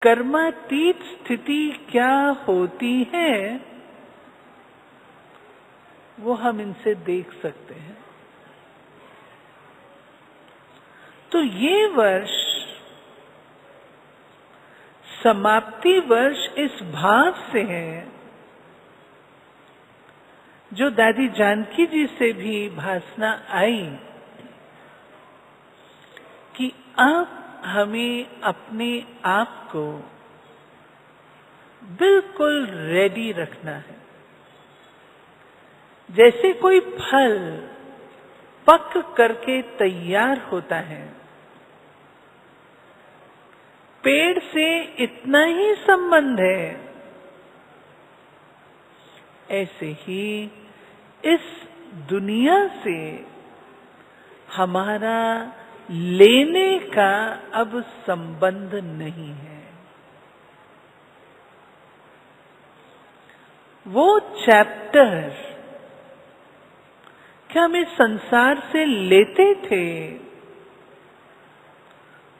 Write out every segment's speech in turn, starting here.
कर्मातीत स्थिति क्या होती है वो हम इनसे देख सकते हैं। तो ये वर्ष समाप्ति वर्ष इस भाव से है, जो दादी जानकी जी से भी भासना आई कि अब हमें अपने आप को बिल्कुल रेडी रखना है। जैसे कोई फल पक करके तैयार होता है, पेड़ से इतना ही संबंध है, ऐसे ही इस दुनिया से हमारा लेने का अब संबंध नहीं है। वो चैप्टर क्या हम इस संसार से लेते थे,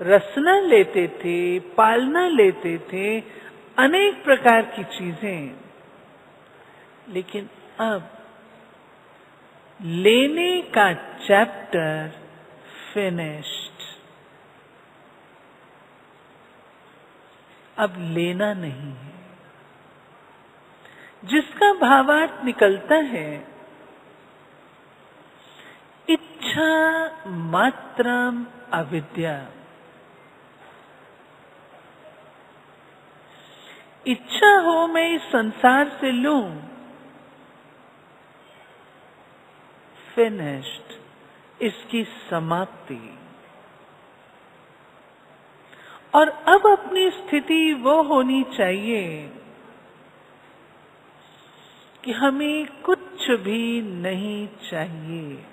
रसना लेते थे, पालना लेते थे, अनेक प्रकार की चीजें, लेकिन अब लेने का चैप्टर फिनिश्ड। अब लेना नहीं है, जिसका भावार्थ निकलता है इच्छा मात्रम अविद्या। इच्छा हो मैं इस संसार से लूं, फिनिश्ड, इसकी समाप्ति। और अब अपनी स्थिति वो होनी चाहिए कि हमें कुछ भी नहीं चाहिए।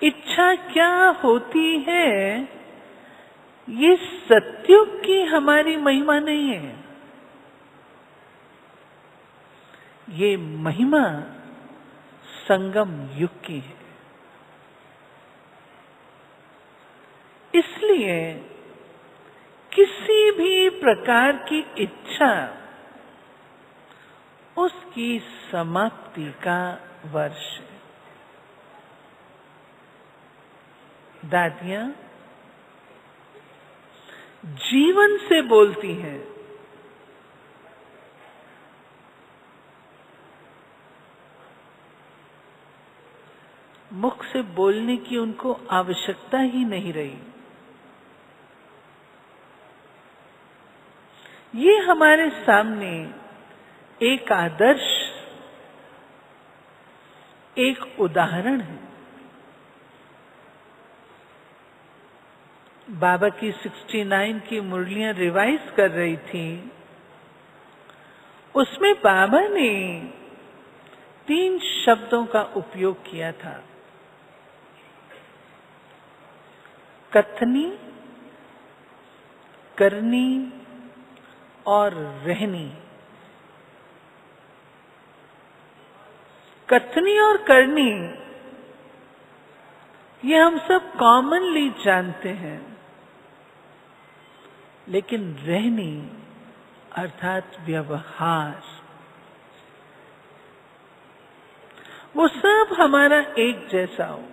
इच्छा क्या होती है, ये सत्युग की हमारी महिमा नहीं है। ये महिमा संगम युग की है। इसलिए किसी भी प्रकार की इच्छा उसकी समाप्ति का वर्ष है। दादियां जीवन से बोलती हैं। मुख से बोलने की उनको आवश्यकता ही नहीं रही। ये हमारे सामने एक आदर्श, एक उदाहरण है। बाबा की 69 की मुरलियां रिवाइज कर रही थी, उसमें बाबा ने 3 शब्दों का उपयोग किया था, कथनी, करनी और रहनी। कथनी और करनी ये हम सब कॉमनली जानते हैं, लेकिन रहनी अर्थात व्यवहार, वो सब हमारा एक जैसा हो।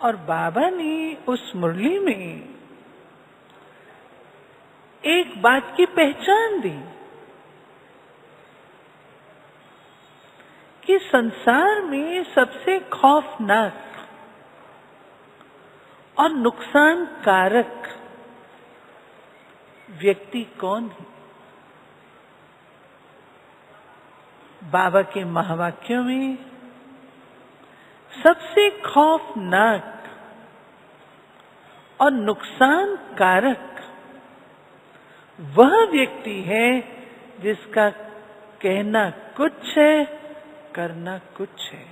और बाबा ने उस मुरली में एक बात की पहचान दी कि संसार में सबसे खौफनाक और नुकसान कारक व्यक्ति कौन है। बाबा के महावाक्यों में सबसे खौफनाक और नुकसान कारक वह व्यक्ति है जिसका कहना कुछ है, करना कुछ है,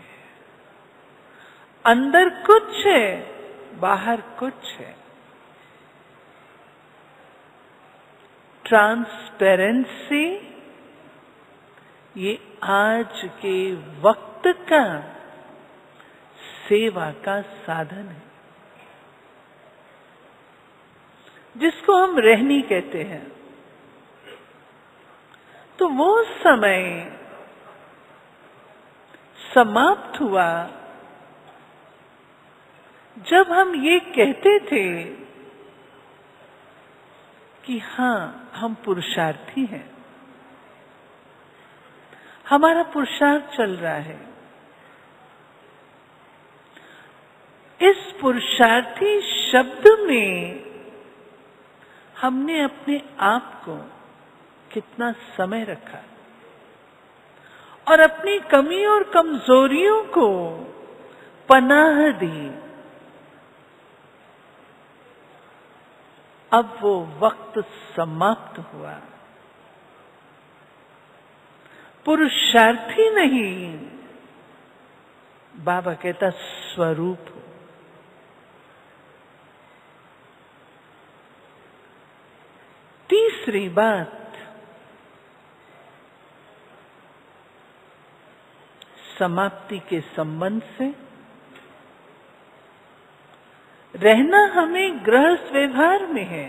अंदर कुछ है, बाहर कुछ है। ट्रांसपेरेंसी ये आज के वक्त का सेवा का साधन है। जिसको हम रहनी कहते हैं। तो वो समय समाप्त हुआ जब हम ये कहते थे कि हाँ, हम पुरुषार्थी हैं, हमारा पुरुषार्थ चल रहा है। इस पुरुषार्थी शब्द में हमने अपने आप को कितना समय रखा और अपनी कमी और कमजोरियों को पनाह दी। अब वो वक्त समाप्त हुआ। पुरुषार्थी नहीं, बाबा कहता स्वरूप हो। तीसरी बात, समाप्ति के संबंध से रहना हमें गृहस्थ व्यवहार में है,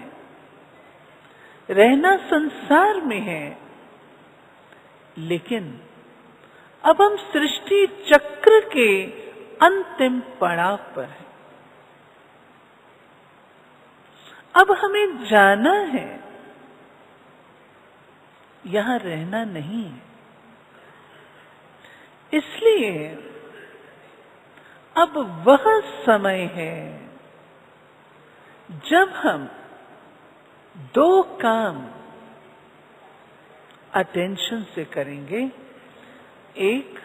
रहना संसार में है, लेकिन अब हम सृष्टि चक्र के अंतिम पड़ाव पर हैं। अब हमें जाना है, यहां रहना नहीं है। इसलिए अब वह समय है जब हम दो काम अटेंशन से करेंगे। एक,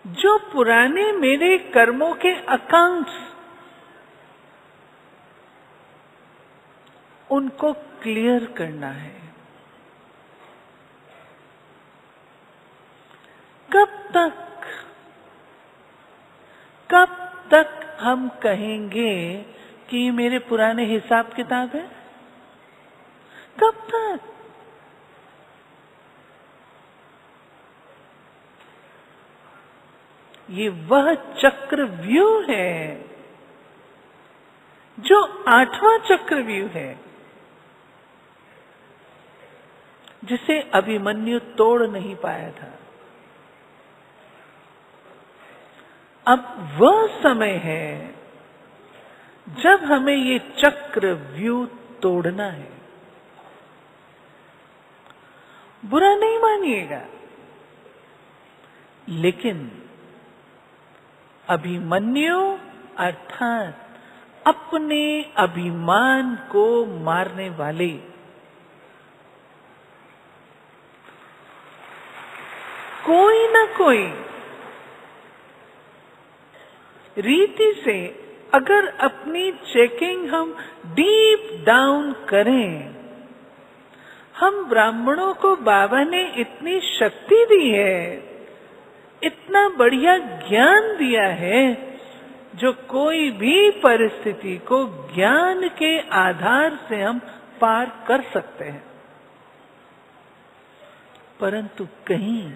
जो पुराने मेरे कर्मों के अकाउंट्स, उनको क्लियर करना है। कब तक हम कहेंगे कि ये मेरे पुराने हिसाब किताब है? कब तक? ये वह चक्रव्यूह है जो 8वां चक्रव्यूह है, जिसे अभिमन्यु तोड़ नहीं पाया था। अब वह समय है जब हमें ये चक्रव्यूह तोड़ना है। बुरा नहीं मानिएगा, लेकिन अभिमन्यु अर्थात अपने अभिमान को मारने वाले, कोई ना कोई रीति से अगर अपनी चेकिंग हम डीप डाउन करें, हम ब्राह्मणों को बाबा ने इतनी शक्ति दी है, इतना बढ़िया ज्ञान दिया है, जो कोई भी परिस्थिति को ज्ञान के आधार से हम पार कर सकते हैं। परंतु कहीं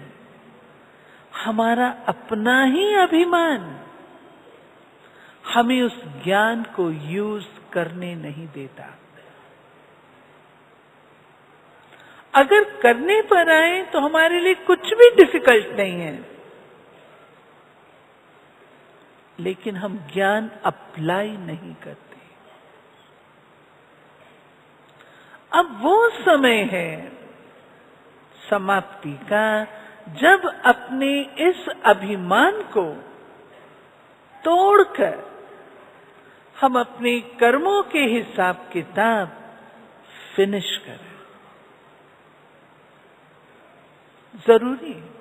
हमारा अपना ही अभिमान हमें उस ज्ञान को यूज करने नहीं देता। अगर करने पर आए तो हमारे लिए कुछ भी डिफिकल्ट नहीं है, लेकिन हम ज्ञान अप्लाई नहीं करते। अब वो समय है समाप्ति का, जब अपने इस अभिमान को तोड़कर हम अपने कर्मों के हिसाब किताब फिनिश करें। जरूरी है।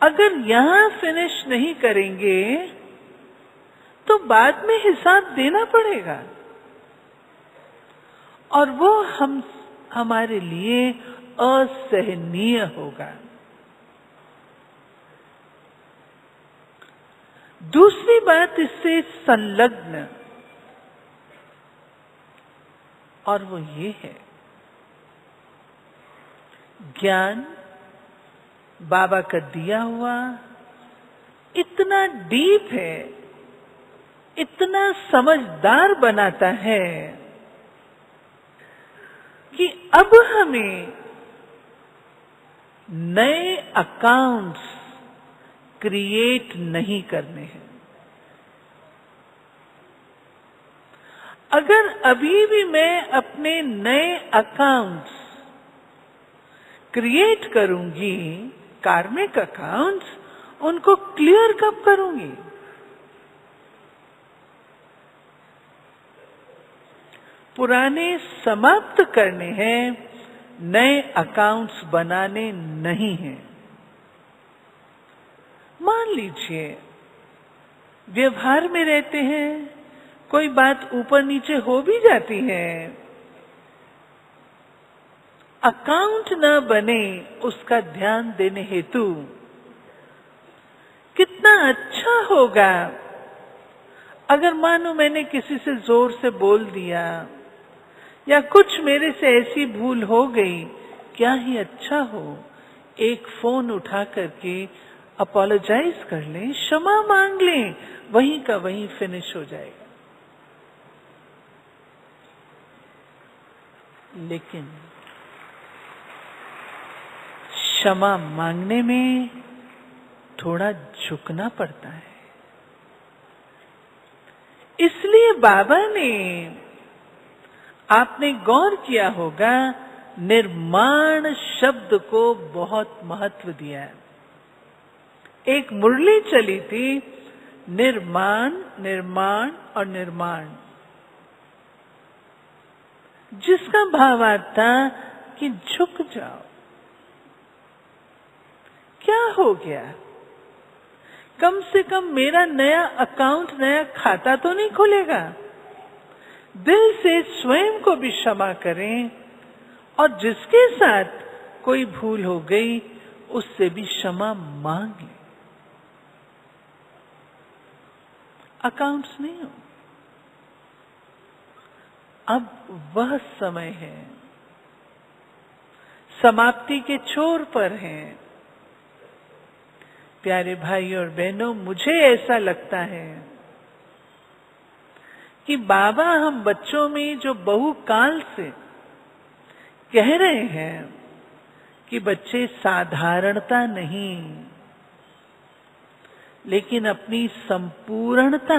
अगर यहां फिनिश नहीं करेंगे तो बाद में हिसाब देना पड़ेगा, और वो हमारे लिए असहनीय होगा। दूसरी बात इससे संलग्न, और वो ये है, ज्ञान बाबा का दिया हुआ इतना डीप है इतना समझदार बनाता है कि अब हमें नए अकाउंट्स क्रिएट नहीं करने हैं। अगर अभी भी मैं अपने नए अकाउंट्स क्रिएट करूंगी, कार्मिक अकाउंट्स, उनको क्लियर कब करूंगी? पुराने समाप्त करने हैं, नए अकाउंट्स बनाने नहीं हैं। मान लीजिए व्यवहार में रहते हैं, कोई बात ऊपर नीचे हो भी जाती है, अकाउंट न बने उसका ध्यान देने हेतु कितना अच्छा होगा अगर मानो मैंने किसी से जोर से बोल दिया या कुछ मेरे से ऐसी भूल हो गई, क्या ही अच्छा हो एक फोन उठा करके अपोलोजाइज कर लें, क्षमा मांग लें, वहीं का वहीं फिनिश हो जाएगा। लेकिन क्षमा मांगने में थोड़ा झुकना पड़ता है। इसलिए बाबा ने, आपने गौर किया होगा, निर्माण शब्द को बहुत महत्व दिया है। एक मुरली चली थी, निर्माण, निर्माण और निर्माण, जिसका भावार्थ था कि झुक जाओ। क्या हो गया? कम से कम मेरा नया अकाउंट, नया खाता तो नहीं खुलेगा। दिल से स्वयं को भी क्षमा करें और जिसके साथ कोई भूल हो गई उससे भी क्षमा मांग लें। अकाउंट्स नहीं हो। अब वह समय है, समाप्ति के छोर पर हैं। प्यारे भाई और बहनों, मुझे ऐसा लगता है कि बाबा हम बच्चों में जो बहुकाल से कह रहे हैं कि बच्चे साधारणता नहीं, लेकिन अपनी संपूर्णता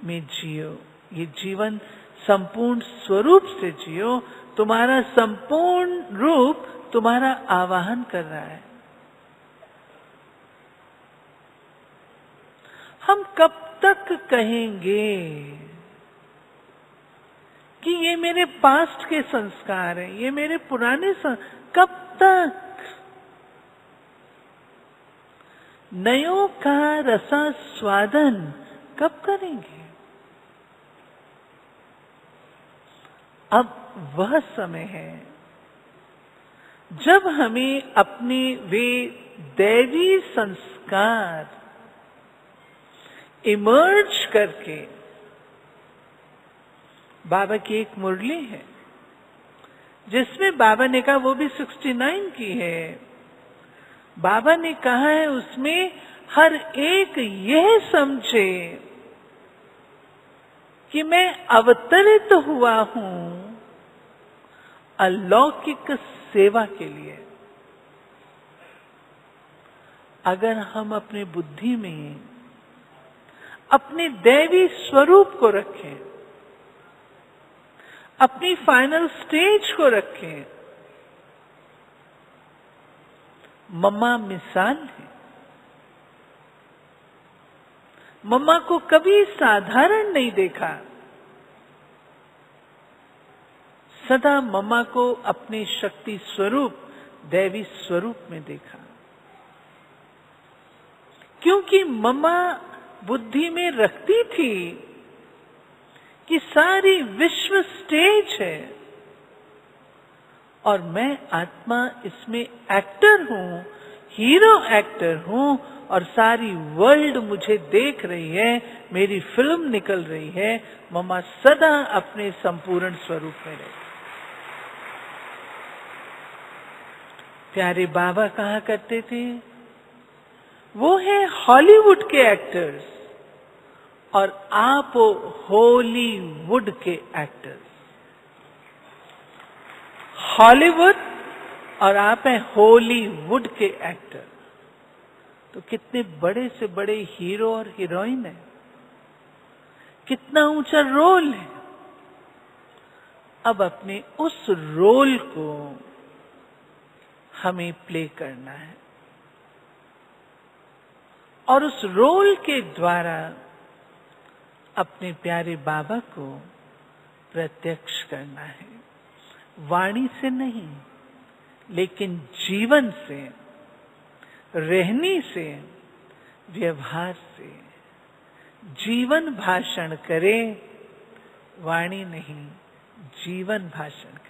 में जियो। ये जीवन संपूर्ण स्वरूप से जियो। तुम्हारा संपूर्ण रूप तुम्हारा आवाहन कर रहा है। हम कब तक कहेंगे कि ये मेरे पास्ट के संस्कार हैं, ये मेरे पुराने कब तक? नयों का रसास्वादन कब करेंगे? अब वह समय है जब हमें अपने वे दैवी संस्कार इमर्ज करके, बाबा की एक मुरली है जिसमें बाबा ने कहा, वो भी 69 की है, बाबा ने कहा है उसमें हर एक यह समझे कि मैं अवतरित हुआ हूं अलौकिक सेवा के लिए। अगर हम अपने बुद्धि में अपने दैवी स्वरूप को रखें, अपनी फाइनल स्टेज को रखें, मम्मा मिसाल है। मम्मा को कभी साधारण नहीं देखा, सदा मम्मा को अपने शक्ति स्वरूप, दैवी स्वरूप में देखा। क्योंकि मम्मा बुद्धि में रखती थी कि सारी विश्व स्टेज है और मैं आत्मा इसमें एक्टर हूं, हीरो एक्टर हूं, और सारी वर्ल्ड मुझे देख रही है, मेरी फिल्म निकल रही है। मम्मा सदा अपने संपूर्ण स्वरूप में रहे। प्यारे बाबा कहा करते थे, वो है हॉलीवुड के एक्टर्स, और आप हो हॉलीवुड के एक्टर्स। हॉलीवुड और आप हैं हॉलीवुड के एक्टर। तो कितने बड़े से बड़े हीरो और हीरोइन है, कितना ऊंचा रोल है। अब अपने उस रोल को हमें प्ले करना है और उस रोल के द्वारा अपने प्यारे बाबा को प्रत्यक्ष करना है। वाणी से नहीं, लेकिन जीवन से, रहनी से, व्यवहार से। जीवन भाषण करे, वाणी नहीं, जीवन भाषण करे।